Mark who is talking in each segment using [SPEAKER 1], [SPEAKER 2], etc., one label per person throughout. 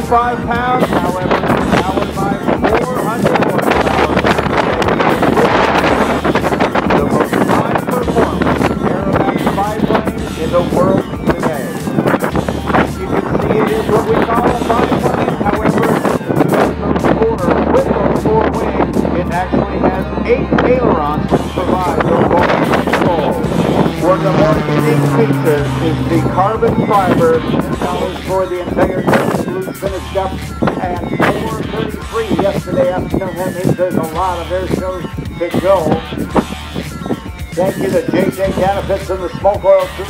[SPEAKER 1] 65 pounds, however, powered by 400 horsepower. The most high-performance aerobatic biplane in the world today. As you can see, it is what we call a biplane. However, with those four wings, it actually has 8 ailerons which provide the rolling control. One of the more unique features is the carbon fiber. $10 for the entire blue finished up, and 4:33 yesterday afternoon. That means there's a lot of air shows to go. Thank you to JJ Canapits and the Smoke Oil Crew.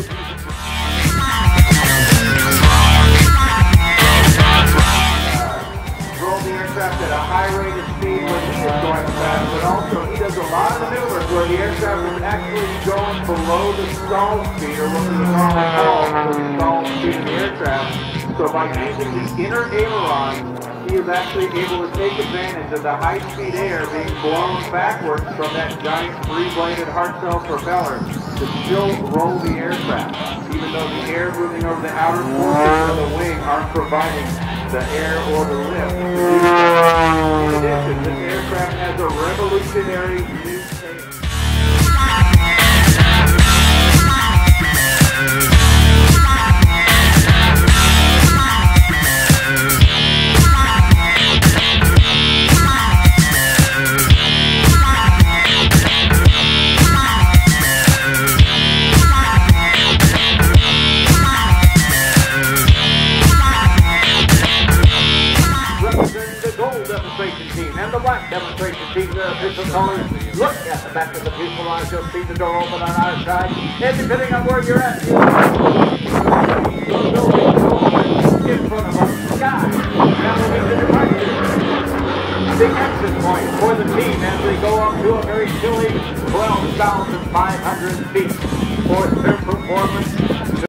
[SPEAKER 1] Drove the aircraft at a high rate of speed when he is going fast, but also he does a lot of maneuvers where the aircraft is actually going below the stall speed, or what we would normally call the stall speed of the aircraft. So by using the inner aileron, he is actually able to take advantage of the high-speed air being blown backwards from that giant 3-bladed hard shell propeller to still roll the aircraft, even though the air moving over the outer portions of the wing aren't providing the air or the lift. In addition, this aircraft has a revolutionary new tail. And the black demonstration team, their official colors. Look at the back of the fuselage. You'll see the door open on our side. And depending on where you're at,